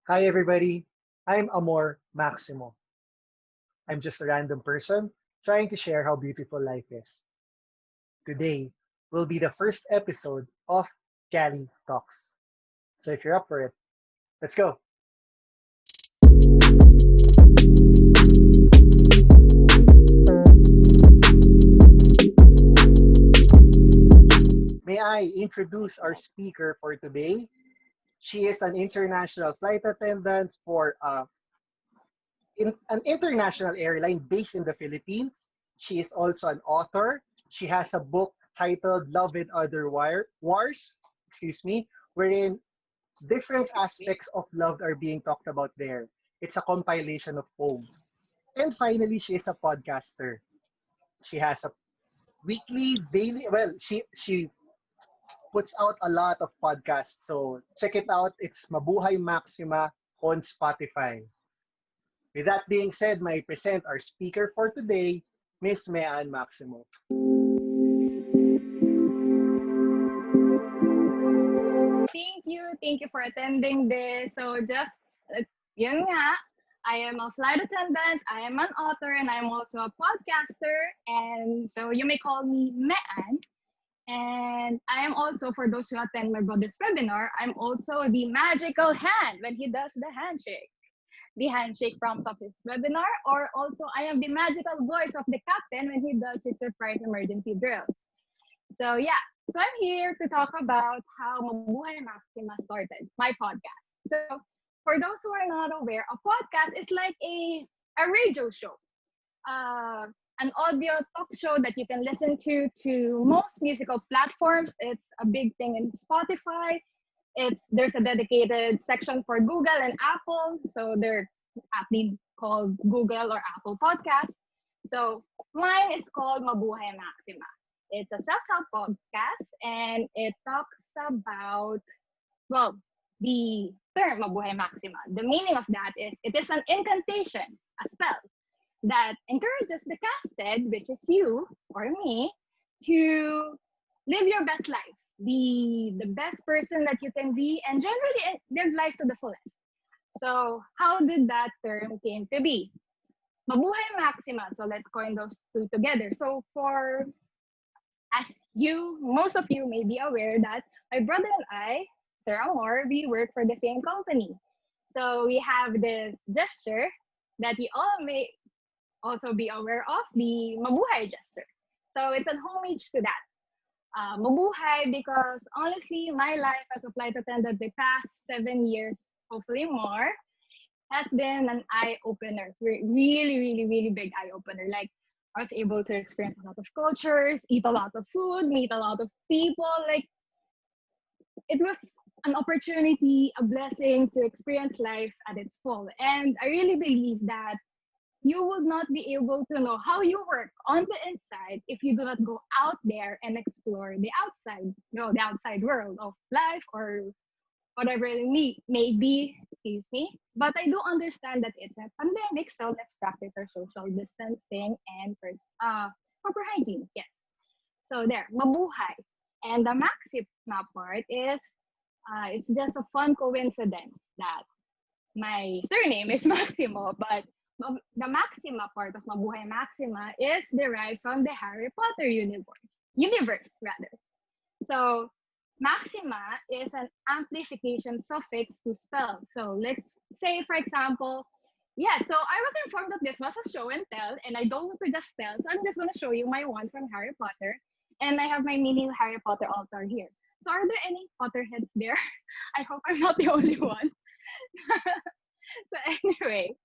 Hi, everybody. I'm Amor Maximo. I'm just a random person trying to share how beautiful life is. Today will be the first episode of GALLEY Talks. So if you're up for it, let's go. May I introduce our speaker for today? She is an international flight attendant for an international airline based in the Philippines. She is also an author. She has a book titled Love and Other Wars, wherein different aspects of love are being talked about there. It's a compilation of poems. And finally, she is a podcaster. She has a weekly, daily, she puts out a lot of podcasts. So check it out. It's Mabuhay Maxima on Spotify. With that being said, may I present our speaker for today, Miss Mean Maximo. Thank you for attending this. So just, yun nga, I am a flight attendant, I am an author, and I'm also a podcaster. And so you may call me Mean. And I am also, for those who attend my brother's webinar, I'm also the magical hand when he does the handshake prompts of his webinar, or also I am the magical voice of the captain when he does his surprise emergency drills. So yeah, so I'm here to talk about how Mabuhay Maxima started, my podcast. So for those who are not aware, a podcast is like a radio show, uh, an audio talk show that you can listen to most musical platforms. It's a big thing in Spotify. There's a dedicated section for Google and Apple, so they're aptly called Google or Apple Podcast. So mine is called Mabuhay Maxima. It's a self-help podcast, and it talks about, well, the term Mabuhay Maxima. The meaning of that is it is an incantation, a spell that encourages the casted, which is you or me, to live your best life, be the best person that you can be, and generally live life to the fullest. So how did that term came to be? Mabuhay Maxima. So let's coin those two together. So as most of you may be aware that my brother and I, Sir Amor, we work for the same company. So we have this gesture that you all may also be aware of, the Mabuhay gesture. So it's a homage to that. Mabuhay, because honestly, my life as a flight attendant the past 7 years, hopefully more, has been an eye opener. Really, really, really big eye opener. Like I was able to experience a lot of cultures, eat a lot of food, meet a lot of people. Like it was an opportunity, a blessing to experience life at its full. And I really believe that you will not be able to know how you work on the inside if you do not go out there and explore the outside, the outside world of life or whatever it may be, excuse me. But I do understand that it's a pandemic, so let's practice our social distancing and first, proper hygiene. Yes. So there, mabuhay. And the Maxima part is, it's just a fun coincidence that my surname is Maximo, but the Maxima part of Mabuhay Maxima is derived from the Harry Potter universe rather. So Maxima is an amplification suffix to spell. So let's say, for example, yeah, so I was informed that this was a show and tell, and I don't want to just tell, so I'm just going to show you my one from Harry Potter, and I have my mini Harry Potter altar here. So are there any Potterheads there? I hope I'm not the only one. So anyway,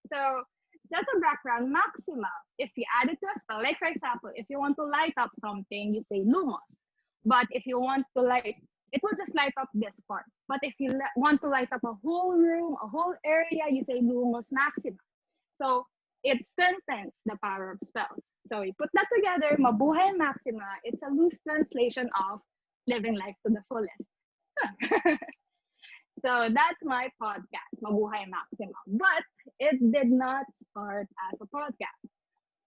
so that's a background. Maxima, if you add it to a spell, like for example, if you want to light up something, you say lumos. But if you want to light, it will just light up this part. But if you want to light up a whole room, a whole area, you say lumos maxima. So it strengthens the power of spells. So you put that together, mabuhay maxima, it's a loose translation of living life to the fullest. So that's my podcast, Mabuhay Maxima. But it did not start as a podcast.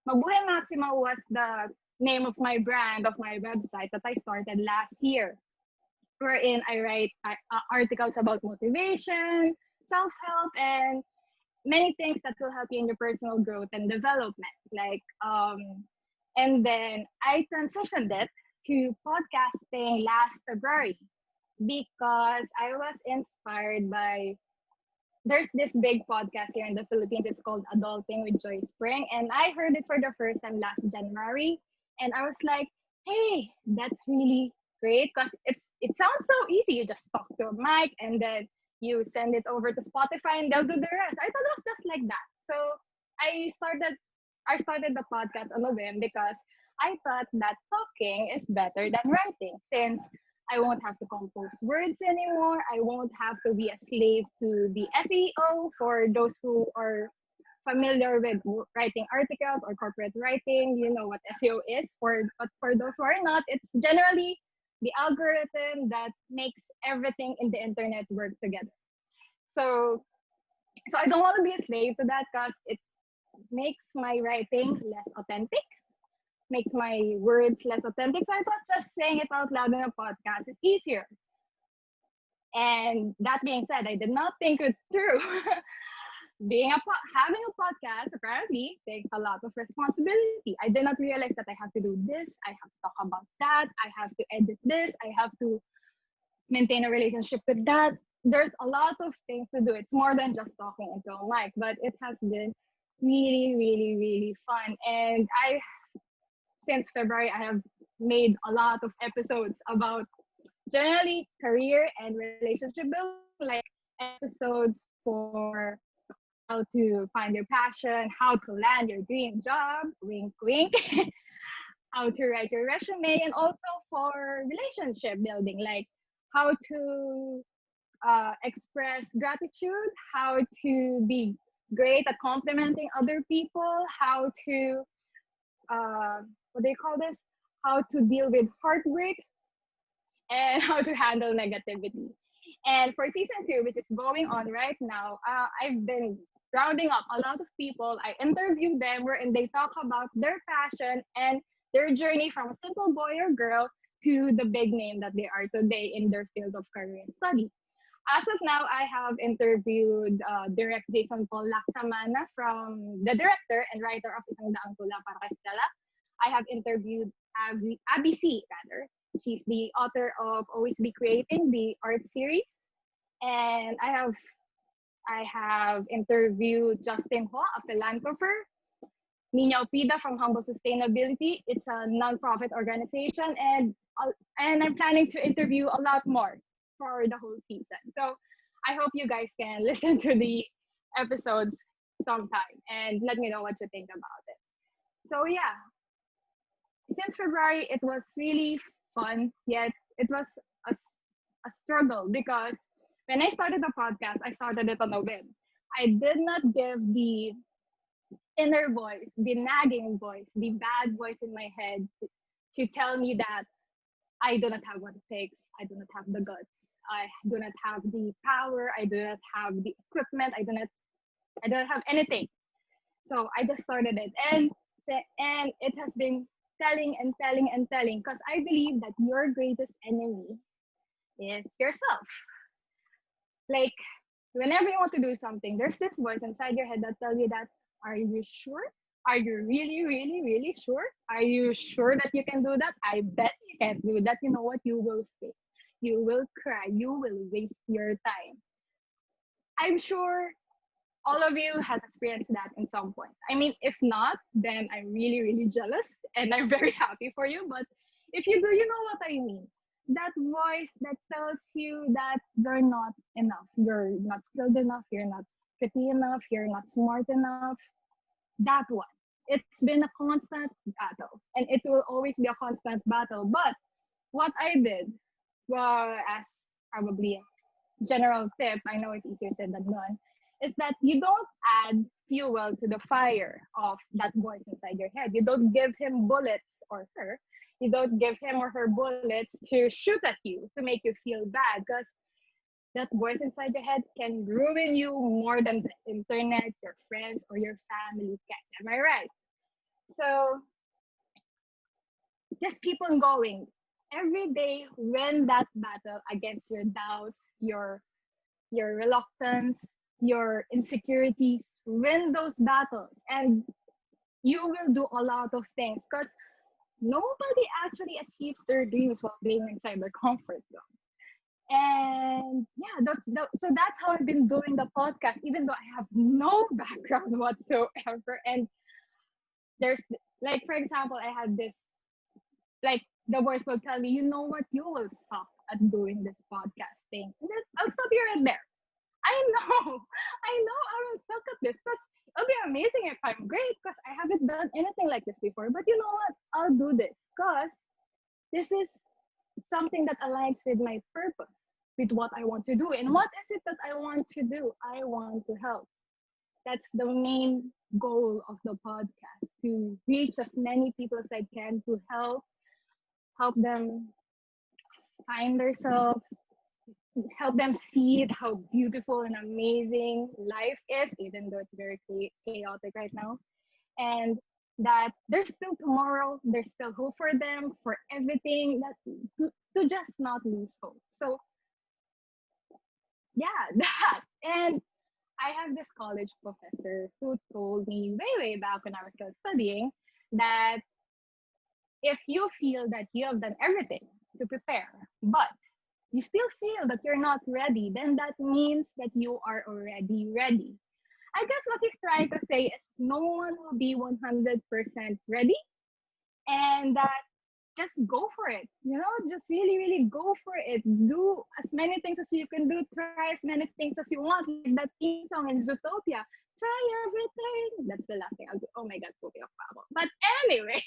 Mabuhay Maxima was the name of my brand, of my website that I started last year, wherein I write articles about motivation, self-help and many things that will help you in your personal growth and development. And then I transitioned it to podcasting last February because I was inspired by there's this big podcast here in the Philippines. It's called Adulting with Joy Spring. And I heard it for the first time last January. And I was like, hey, that's really great because it sounds so easy. You just talk to a mic and then you send it over to Spotify and they'll do the rest. I thought it was just like that. So I started I started the podcast on a whim because I thought that talking is better than writing since I won't have to compose words anymore. I won't have to be a slave to the SEO for those who are familiar with writing articles or corporate writing. You know what SEO is. But for those who are not, it's generally the algorithm that makes everything in the internet work together. So so I don't want to be a slave to that because it makes my writing less authentic, makes my words less authentic. So I thought just saying it out loud in a podcast is easier. And that being said, I did not think it through. Having a podcast apparently takes a lot of responsibility. I did not realize that I have to do this, I have to talk about that, I have to edit this, I have to maintain a relationship with that. There's a lot of things to do. It's more than just talking into a mic, but it has been really, really, really fun. And since February, I have made a lot of episodes about generally career and relationship building, like episodes for how to find your passion, how to land your dream job, wink, wink, how to write your resume, and also for relationship building, like how to express gratitude, how to be great at complimenting other people, how to what do you call this? How to deal with heartbreak and how to handle negativity. And for season two, which is going on right now, I've been rounding up a lot of people. I interview them wherein they talk about their passion and their journey from a simple boy or girl to the big name that they are today in their field of career and study. As of now, I have interviewed Direct Jason Paul Laksamana from the director and writer of Isang Daang Tula para kay Stella. I have interviewed Abby C. rather. She's the author of Always Be Creating, the art series. And I have interviewed Justin Ho, a philanthropist, Nina Opida from Humble Sustainability. It's a nonprofit organization, and I'm planning to interview a lot more for the whole season. So I hope you guys can listen to the episodes sometime and let me know what you think about it. So yeah, since February, it was really fun, yet it was a struggle because when I started the podcast, I started it on a whim. I did not give the inner voice, the nagging voice, the bad voice in my head to tell me that I do not have what it takes. I do not have the guts. I do not have the power. I do not have the equipment. I don't have anything. So I just started it, and it has been telling and telling and telling because I believe that your greatest enemy is yourself. Like whenever you want to do something, there's this voice inside your head that tell you that, are you sure? Are you really, really, really sure? Are you sure that you can do that? I bet you can't do that. You know what? You will fail. You will cry. You will waste your time. I'm sure all of you has experienced that in some point. I mean, if not, then I'm really, really jealous and I'm very happy for you. But if you do, you know what I mean. That voice that tells you that you're not enough, you're not skilled enough, you're not pretty enough, you're not smart enough. That one. It's been a constant battle, and it will always be a constant battle. But what I did, well, as probably a general tip, I know it's easier said than done, is that you don't add fuel to the fire of that voice inside your head. You don't give him bullets or her. You don't give him or her bullets to shoot at you to make you feel bad because that voice inside your head can ruin you more than the internet, your friends, or your family can. Am I right? So just keep on going. Every day, win that battle against your doubts, your reluctance, your insecurities, win those battles, and you will do a lot of things because nobody actually achieves their dreams while being inside their comfort zone. And yeah, so that's how I've been doing the podcast, even though I have no background whatsoever. And there's like, for example, I had this, like, the voice will tell me, you know what, you will suck at doing this podcast thing. And then I'll stop here and there. I know, I know I will suck at this because it'll be amazing if I'm great because I haven't done anything like this before. But you know what? I'll do this because this is something that aligns with my purpose, with what I want to do. And what is it that I want to do? I want to help. That's the main goal of the podcast, to reach as many people as I can, to help them find themselves, help them see it, how beautiful and amazing life is, even though it's very chaotic right now. And that there's still tomorrow, there's still hope for them, for everything, that to just not lose hope. So yeah, that. And I have this college professor who told me way back when I was still studying that if you feel that you have done everything to prepare, but you still feel that you're not ready, then that means that you are already ready. I guess what he's trying to say is no one will be 100% ready, and that just go for it. You know, just really go for it. Do as many things as you can do. Try as many things as you want. Like that theme song in Zootopia. Try everything. That's the last thing I'll do. Oh my God, poopy off Pabo. But anyway,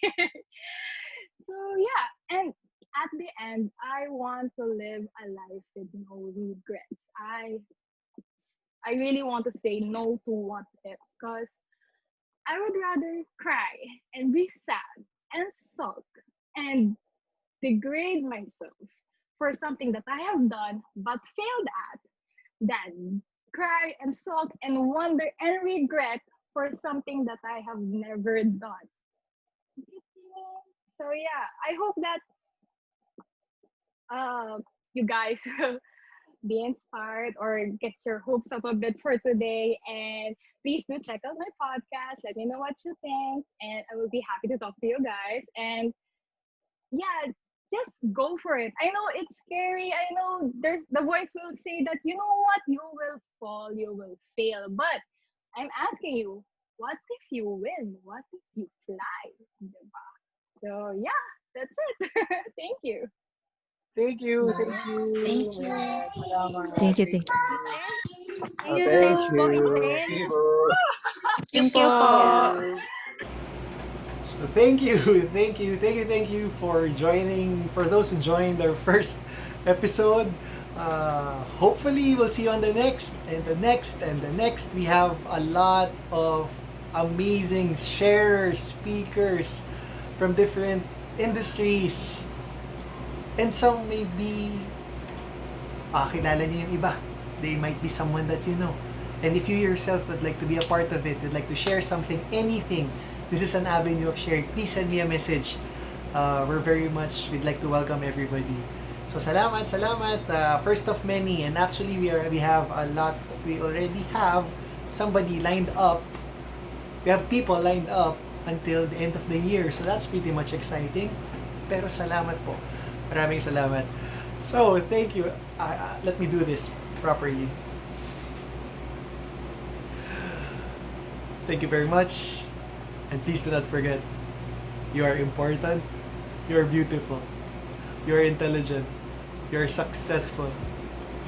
so yeah, and at the end, I want to live a life with no regrets. I really want to say no to what ifs, because I would rather cry and be sad and sulk and degrade myself for something that I have done but failed at than cry and sulk and wonder and regret for something that I have never done. So yeah, I hope that you guys will be inspired or get your hopes up a bit for today. And please do check out my podcast. Let me know what you think, and I will be happy to talk to you guys. And yeah, just go for it. I know it's scary. I know there's the voice will say that you know what, you will fall, you will fail. But I'm asking you, what if you win? What if you fly? Diba? So yeah, that's it. Thank you. Thank you, thank Wow. you. Thank you. Salamat, Thank you. thank Thank you. Oh, thank Intense po, you. Thank intense. you. Thank you po. So thank you for joining. For those who joined our first episode, hopefully we'll see you on the next and the next and the next. We have a lot of amazing sharers, speakers from different industries, and some may be kilala niyo yung iba. They might be someone that you know. And if you yourself would like to be a part of it, would like to share something, anything, this is an avenue of sharing. Please send me a message. We'd like to welcome everybody. So salamat. First of many, and actually we have a lot. We already have somebody lined up. We have people lined up until the end of the year. So that's pretty much exciting. Pero salamat po. Maraming salamat. So thank you. Let me do this properly. Thank you very much. And please do not forget, you are important, you are beautiful, you are intelligent, you are successful,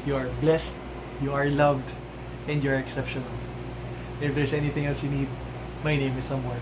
you are blessed, you are loved, and you are exceptional. If there's anything else you need, my name is Amor.